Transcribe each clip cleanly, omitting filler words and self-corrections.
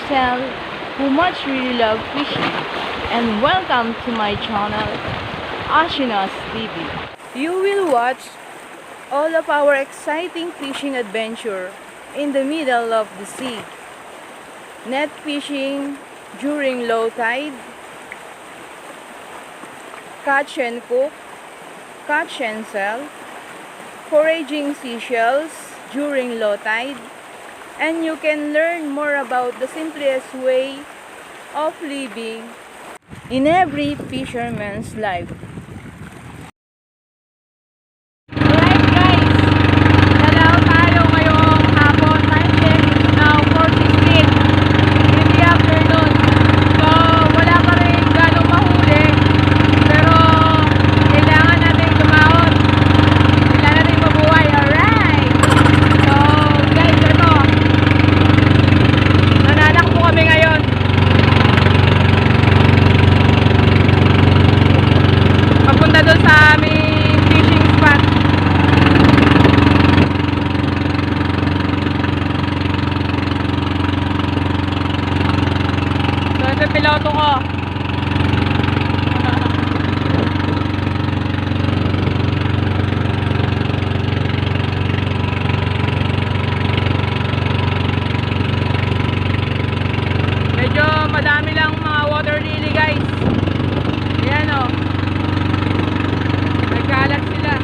yourself who much really love fishing, and welcome to my channel, Ashina's TV. You will watch all of our exciting fishing adventure in the middle of the sea. Net fishing during low tide, catch and cook, catch and sell, foraging seashells during low tide, and you can learn more about the simplest way of living in every fisherman's life. Alright guys, dalaw tayo ngayong hapon. Time check is now 4:16 in the afternoon. So wala pa rin ganong mahuli, pero kailangan natin tumawad. Kailangan natin mabuhay. Alright! So guys, ito, nananakbo kami ngayon. Papunta doon sa aming fishing spot. So ito yung piloto ko. Medyo madami lang mga water lily guys. Ayan o. Nagkalat sila.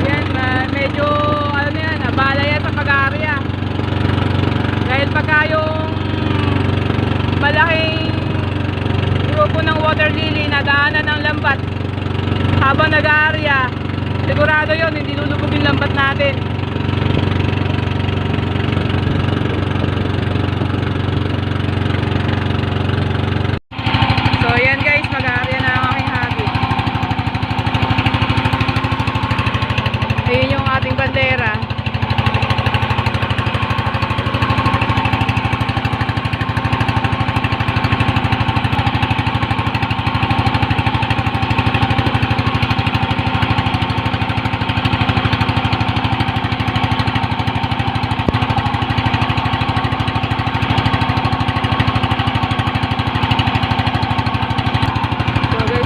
Ayan, medyo ano na yan, abala yan sa pag-aarya. Dahil pagka yung malaking grupo ng water lily nadaanan ng lambat habang nag-aarya, sigurado yun, hindi lulubog yung lambat natin. So ayan guys, mag-aarya na ang aking hobby. Ayun yung ating bandera.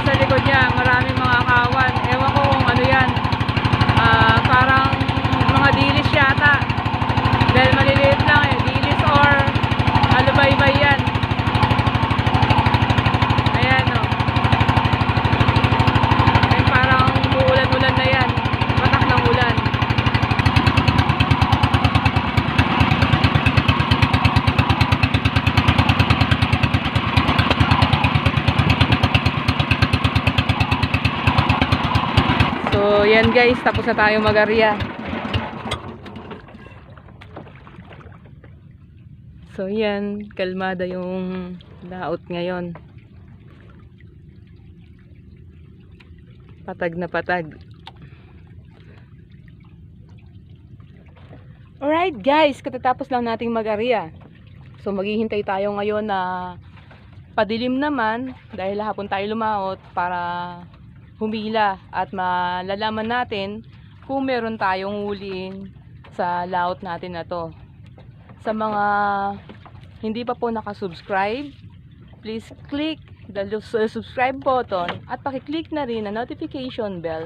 Sa likod niya, maraming mga kawan. Ewan ko kung ano yan. Parang mga dilis yata. Dahil maliliit lang eh. Dilis or alubaybay yan. Ayan o. Ayan, parang uulan-ulan na yan. Patak ng ulan. So, yan guys, tapos na tayo mag-arya. So, yan, kalmada yung laot ngayon. Patag na patag. Alright guys, katatapos lang nating mag-arya. So, maghihintay tayo ngayon na padilim naman dahil hapon tayo lumaot para humila at malalaman natin kung meron tayong huliin sa laot natin na to. Sa mga hindi pa po nakasubscribe, please click the subscribe button at pakiclick na rin ang notification bell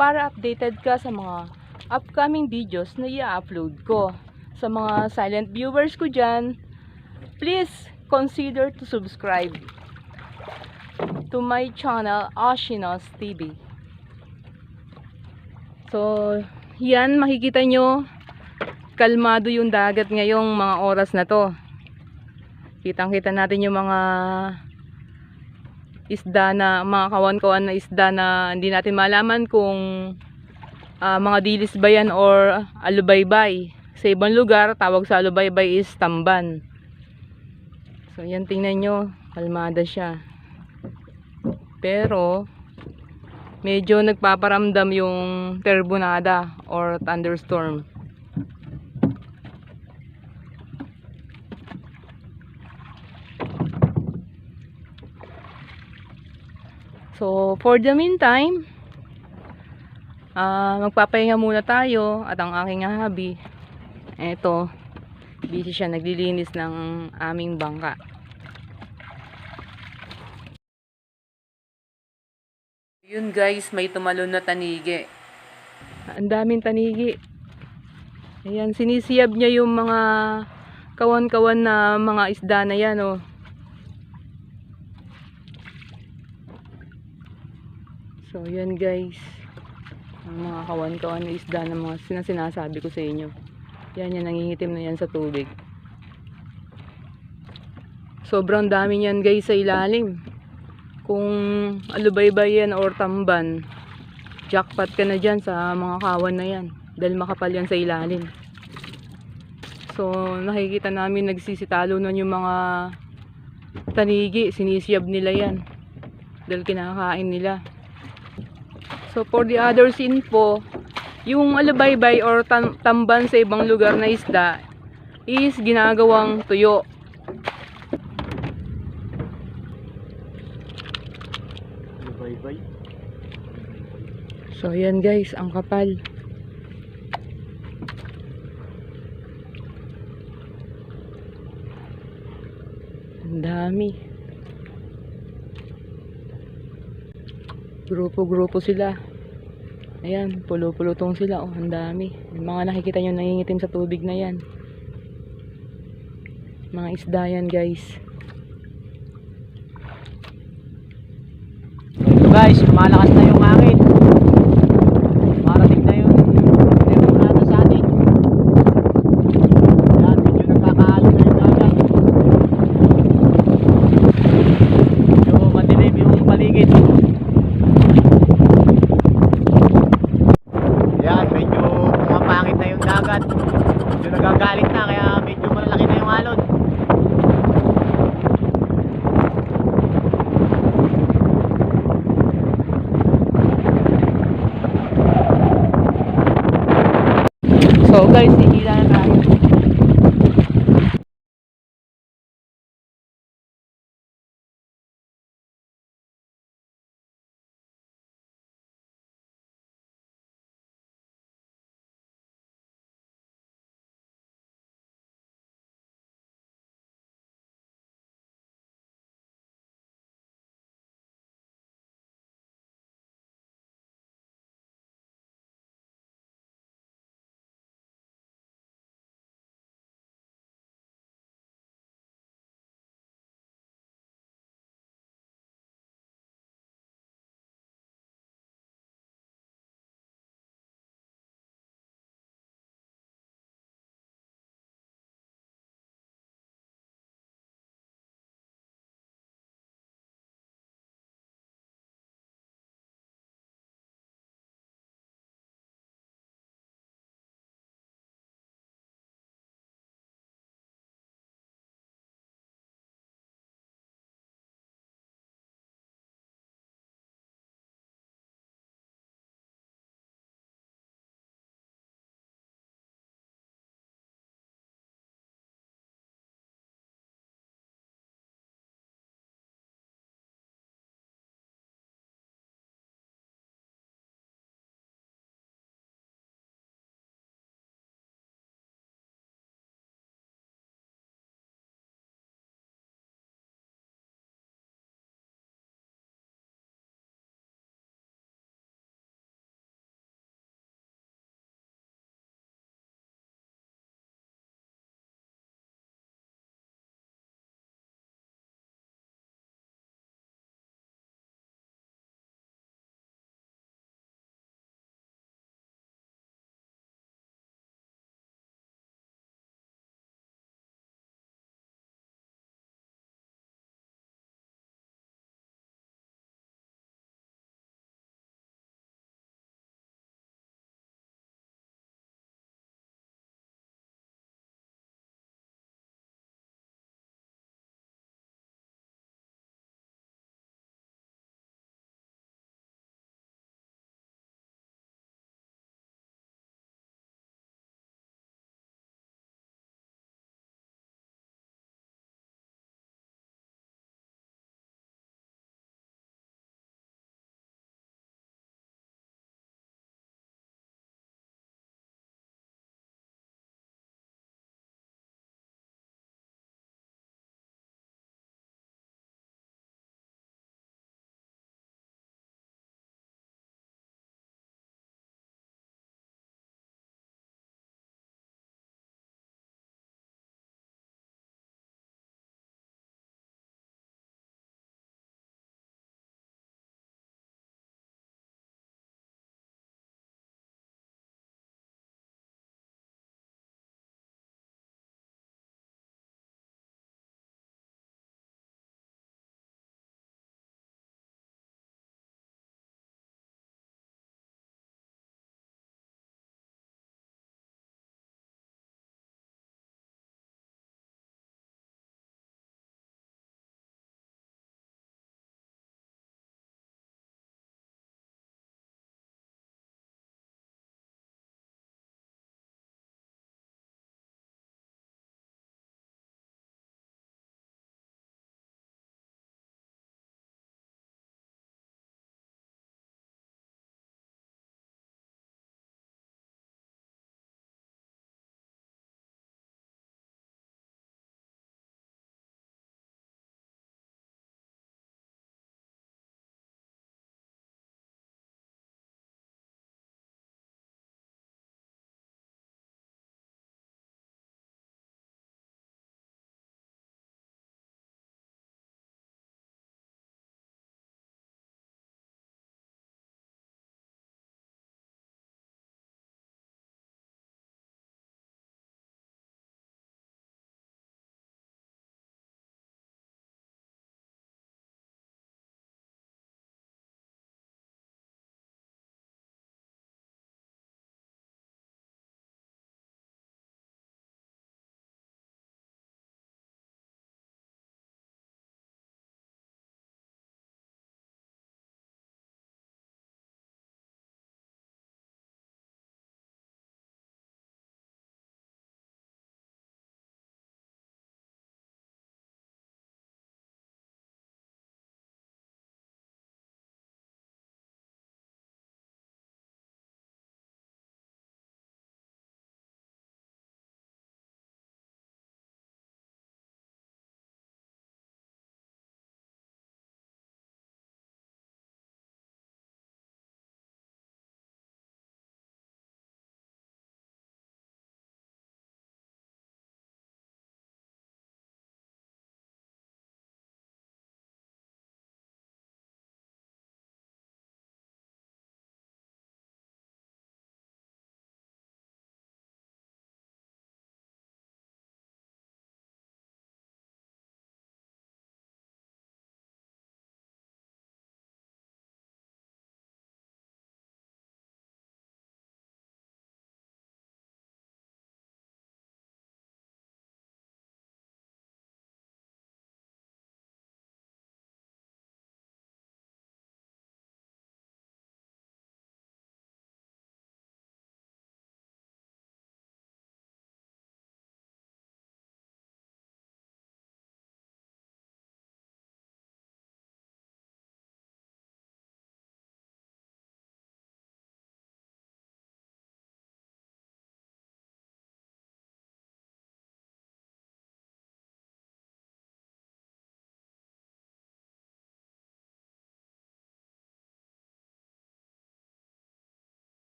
para updated ka sa mga upcoming videos na i-upload ko. Sa mga silent viewers ko dyan, please consider to subscribe to my channel, Ashina's TV. So, yan, makikita nyo, kalmado yung dagat ngayong mga oras na to. Kitang-kita natin yung mga isda na, mga kawan-kawan na isda na hindi natin malaman kung mga dilis ba yan or alubaybay. Sa ibang lugar, tawag sa alubaybay is tamban. So, yan, tingnan nyo, kalmada siya. Pero medyo nagpaparamdam yung turbonada or thunderstorm. So for the meantime, magpapahinga muna tayo at ang aking hobby, eto, Busy siya, naglilinis ng aming bangka. Yun guys, may tumalon na tanigi. Ang daming tanigi. Ayan, sinisiyab niya yung mga kawan-kawan na mga isda na yan, oh. So, yan guys. Ang mga kawan-kawan na isda na mga sinasabi ko sa inyo. Yan, yan, nangingitim na yan sa tubig. Sobrang dami niyan guys sa ilalim. Kung alubaybay yan or tamban, jackpot ka na dyan sa mga kawan na yan. Dahil makapal yan sa ilalim. So, nakikita namin nagsisitalo na yung mga tanigi. Sinisiyab nila yan. Dahil kinakain nila. So, for the others info, yung alubaybay or tamban sa ibang lugar na isda is ginagawang tuyo. Alubaybay. So, yan guys, ang kapal. Ang dami. Grupo-grupo sila. Ayan, pulo-pulutong sila. Oh, ang dami. Yung mga nakikita nyo nangingitim sa tubig na yan. Mga isda yan guys. Ito guys, lumalakas na yung hangin. Marating na yung temporada sa atin. Yan, medyo nagkakaalo na yung dagat. Medyo madilim yung paligid. Yan, medyo pumapangit na yung dagat. Medyo nagagalit na, kaya medyo malalaki na yung alon. So guys, hihila na tayo.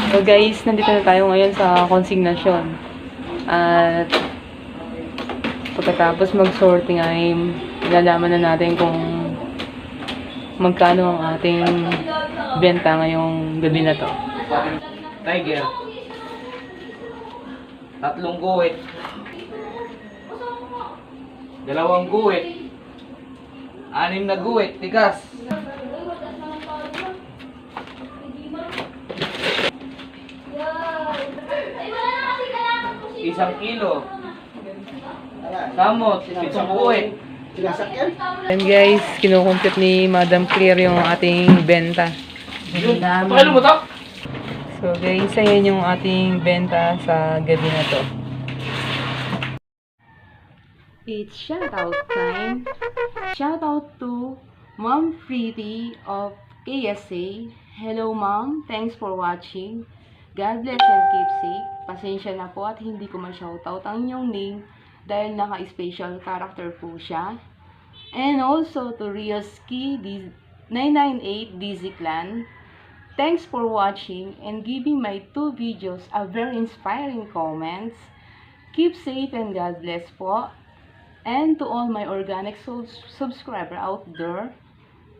So guys, nandito na tayo ngayon sa consignation. At pagkatapos mag-sorting ay ilalaman na natin kung magkano ang ating benta ngayong gabi na to. Tiger. 3 guhit. 2 guhit. 6 na guhit, tigas. Isang kilo. Samot, 7 guhit. And guys, kinukumpit ni Madam Clear yung ating benta. Pakalo mo to? So guys, ayan yung ating benta sa gabi na to. It's shoutout time. Shoutout to Mom Pretty of KSA. Hello Mom, thanks for watching. God bless and keep safe. Pasensya na po at hindi ko ma-shoutout ang inyong name dahil naka-special character po siya. And also to Rioski 998 Dizzy Clan. Thanks for watching and giving my 2 videos a very inspiring comments. Keep safe and God bless po. And to all my organic subscriber out there,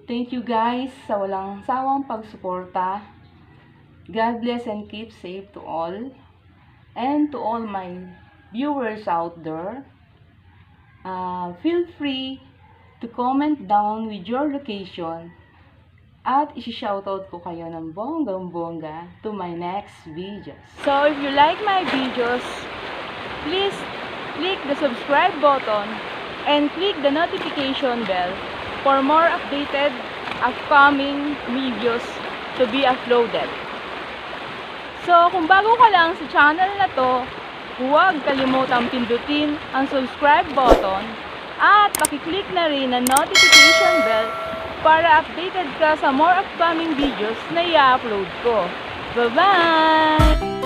thank you guys sa walang sawang pagsuporta. God bless and keep safe to all. And to all my viewers out there, feel free to comment down with your location at isi-shoutout ko kayo ng bonggang-bongga to my next videos. So if you like my videos, please click the subscribe button and click the notification bell for more updated upcoming videos to be uploaded. So kung bago ka lang sa channel na to, huwag kalimutang pindutin ang subscribe button at pakiclick na rin ang notification bell para updated ka sa more upcoming videos na i-upload ko. Bye-bye!